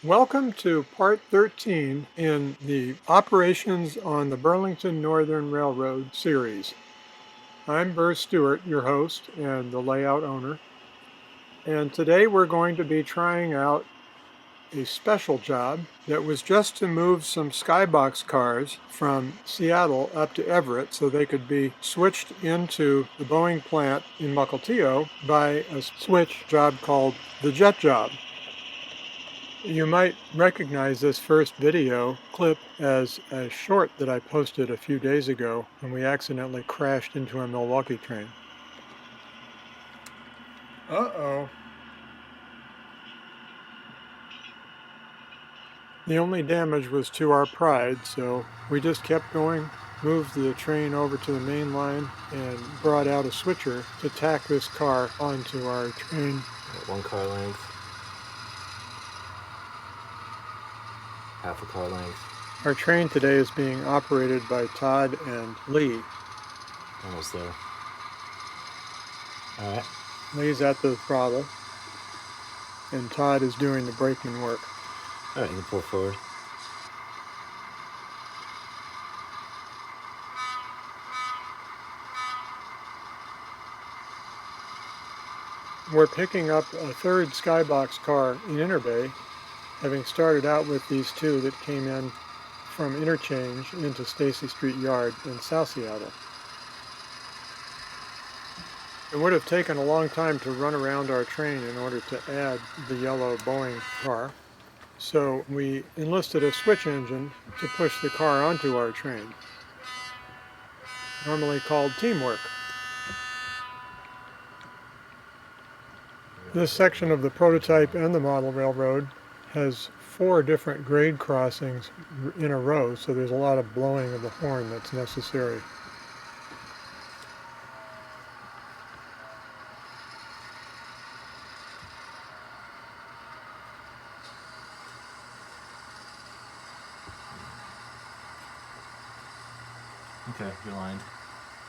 Welcome to part 13 in the Operations on the Burlington Northern Railroad series. I'm Burr Stewart, your host and the layout owner, and today we're going to be trying out a special job that was just to move some Skybox cars from Seattle up to Everett so they could be switched into the Boeing plant in Mukilteo by a switch job called the Jet Job. You might recognize this first video clip as a short that I posted a few days ago when we accidentally crashed into a Milwaukee train. Uh-oh. The only damage was to our pride, so we just kept going, moved the train over to the main line, and brought out a switcher to tack this car onto our train. 1 car length. Half a car length. Our train today is being operated by Todd and Lee. Almost there. Alright. Lee's at the throttle, and Todd is doing the braking work. Alright, you can pull forward. We're picking up a third Skybox car in Interbay, having started out with these two that came in from interchange into Stacy Street Yard in South Seattle. It would have taken a long time to run around our train in order to add the yellow Boeing car, so we enlisted a switch engine to push the car onto our train, normally called teamwork. This section of the prototype and the model railroad has 4 different grade crossings in a row, so there's a lot of blowing of the horn that's necessary. Okay, you're lined.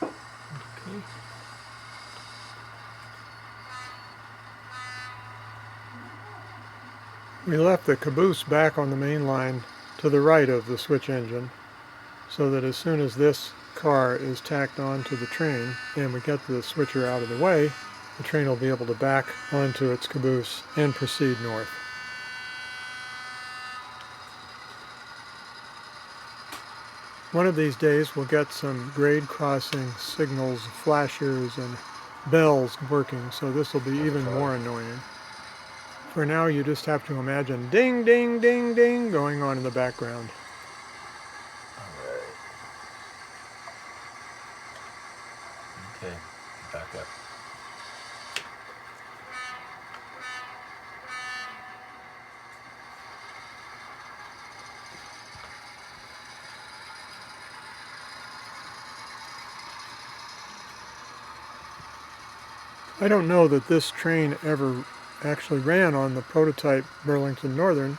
Okay. We left the caboose back on the main line to the right of the switch engine, so that as soon as this car is tacked onto the train and we get the switcher out of the way, the train will be able to back onto its caboose and proceed north. One of these days we'll get some grade crossing signals, flashers, and bells working, so this will be even more annoying. For now, you just have to imagine ding, ding, ding, ding going on in the background. Alright. Okay, back up. I don't know that this train ever actually ran on the prototype Burrlington Northern,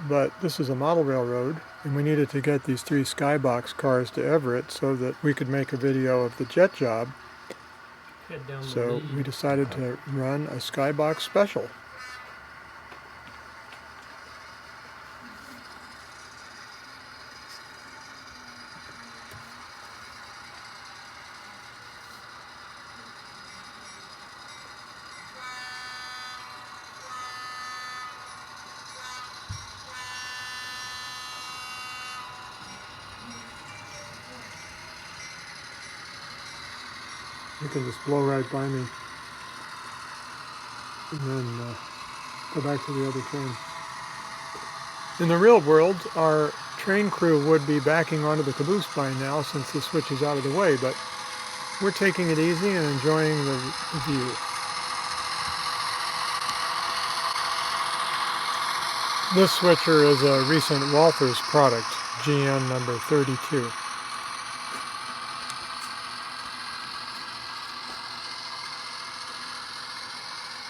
but this is a model railroad, and we needed to get these 3 Skybox cars to Everett so that we could make a video of the jet job. So we decided to run a Skybox special. You can just blow right by me and then go back to the other train. In the real world, our train crew would be backing onto the caboose by now since the switch is out of the way, but we're taking it easy and enjoying the view. This switcher is a recent Walthers product, GN number 32.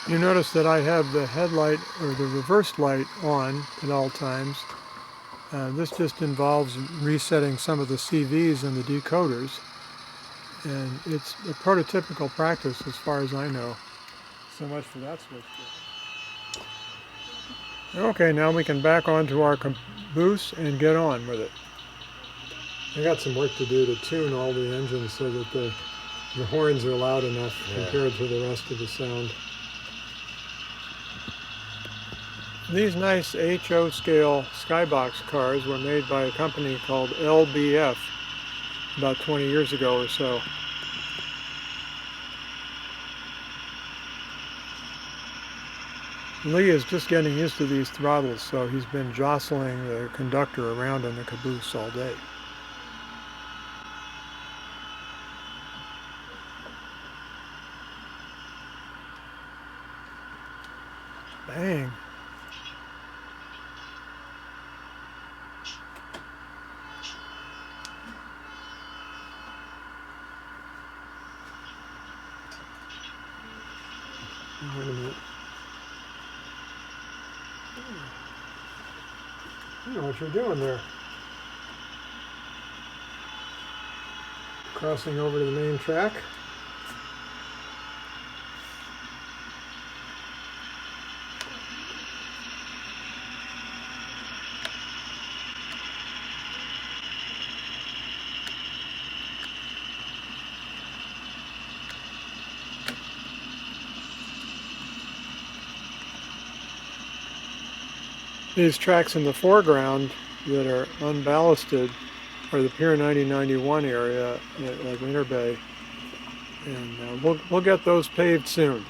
You notice that I have the headlight or the reverse light on at all times. This just involves resetting some of the CVs and the decoders, and it's a prototypical practice as far as I know. So much for that switch. Okay, now we can back onto our caboose and get on with it. I got some work to do to tune all the engines so that the horns are loud enough compared to the rest of the sound. These nice HO scale Skybox cars were made by a company called LBF about 20 years ago or so. Lee is just getting used to these throttles, so he's been jostling the conductor around in the caboose all day. Bang! Wait a minute. I know what you're doing there. Crossing over to the main track. These tracks in the foreground that are unballasted are the Pier 9091 area of Interbay, and we'll get those paved soon.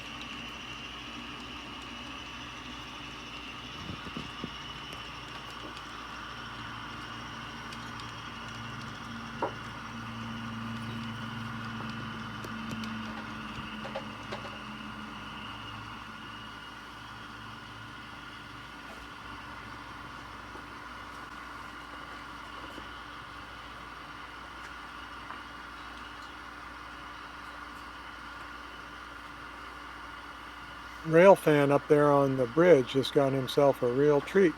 Rail fan up there on the bridge just got himself a real treat.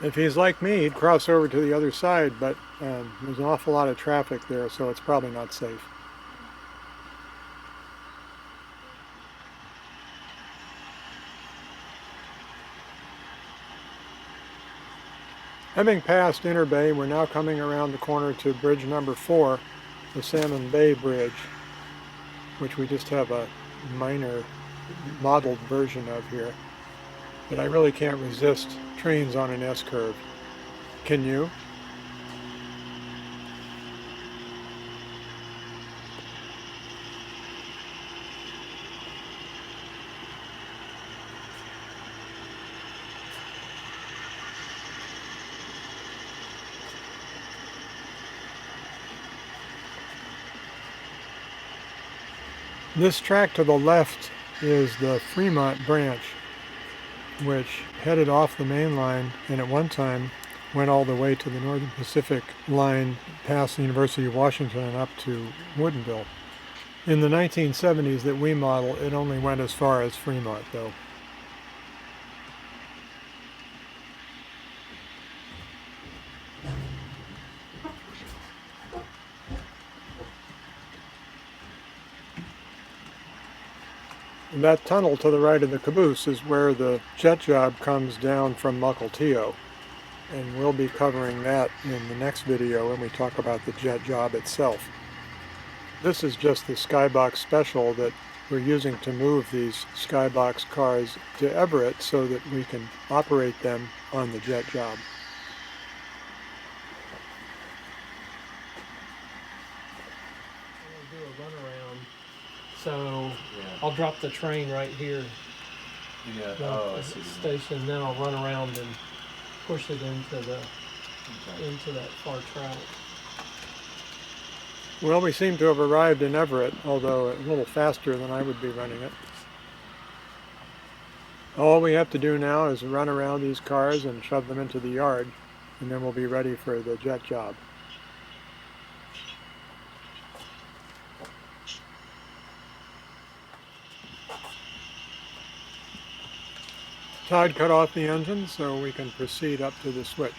If he's like me, he'd cross over to the other side, but there's an awful lot of traffic there, so it's probably not safe. Having passed Interbay, we're now coming around the corner to bridge number 4, the Salmon Bay Bridge, which we just have a minor modeled version of here. But I really can't resist trains on an S-curve. Can you? This track to the left is the Fremont branch, which headed off the main line and at one time went all the way to the Northern Pacific line past the University of Washington and up to Woodinville. In the 1970s that we model, it only went as far as Fremont, though. And that tunnel to the right of the caboose is where the jet job comes down from Mukilteo. And we'll be covering that in the next video when we talk about the jet job itself. This is just the Skybox special that we're using to move these Skybox cars to Everett so that we can operate them on the jet job. We'll do a runaround. So I'll drop the train right here. Yeah. The Oh, I see. station. Then I'll run around and push it into the into that far track. Well, we seem to have arrived in Everett, although a little faster than I would be running it. All we have to do now is run around these cars and shove them into the yard, and then we'll be ready for the jet job. Todd cut off the engine so we can proceed up to the switch.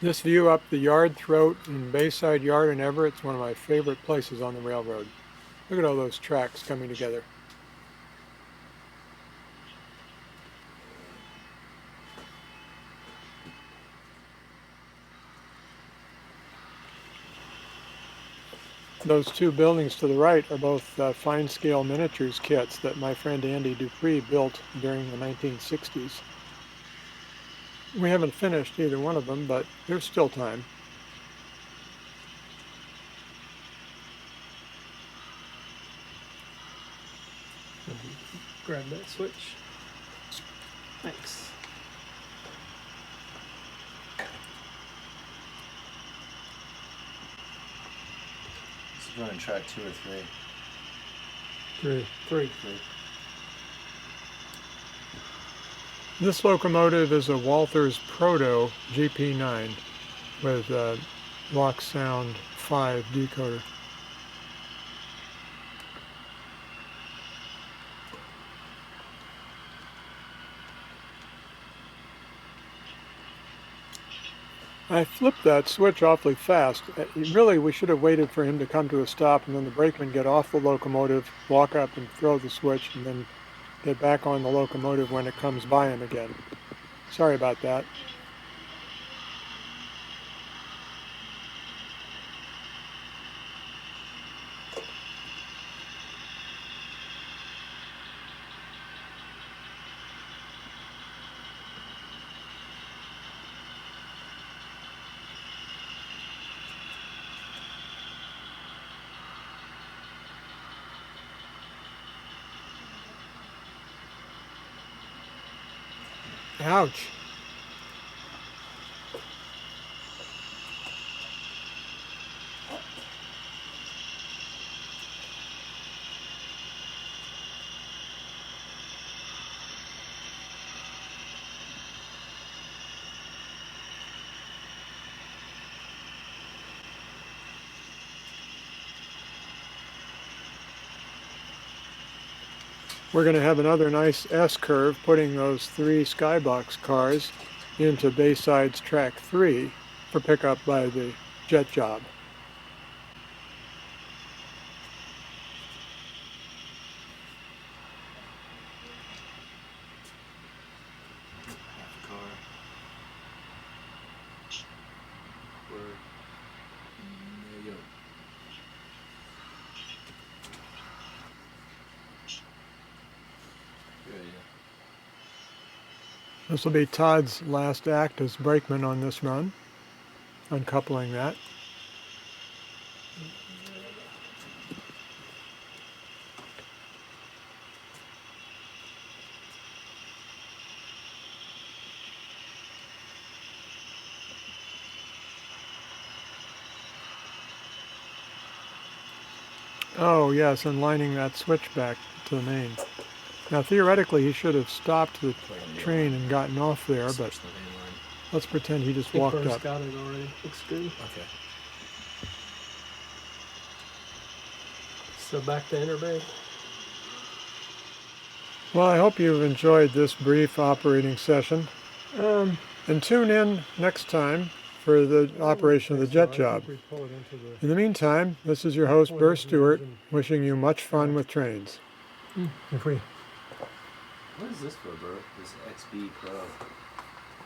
This view up the yard throat in Bayside Yard in Everett is one of my favorite places on the railroad. Look at all those tracks coming together. Those two buildings to the right are both fine scale miniatures kits that my friend Andy Dupree built during the 1960s. We haven't finished either one of them, but there's still time. Grab that switch. Thanks. Is it running track 2 or 3? Three. This locomotive is a Walthers Proto GP9 with a Lock Sound 5 decoder. I flipped that switch awfully fast. Really, we should have waited for him to come to a stop and then the brakeman get off the locomotive, walk up and throw the switch, and then get back on the locomotive when it comes by him again. Sorry about that. Ouch. We're going to have another nice S-curve putting those 3 Skybox cars into Bayside's track 3 for pickup by the jet job. Half a car. Burr. There you go. Good idea. This will be Todd's last act as brakeman on this run, uncoupling that. Oh yes, and lining that switch back to the main. Now theoretically he should have stopped the train and gotten off there, but Switch the main line. let's pretend he just I think walked Burr's up. got it already. Looks good. Okay. So back to Interbay. Well, I hope you've enjoyed this brief operating session. And tune in next time for the operation of the jet job. In the meantime, this is your host, Burr Stewart, wishing you much fun with trains. If we What is this for, Burr? This XB Pro.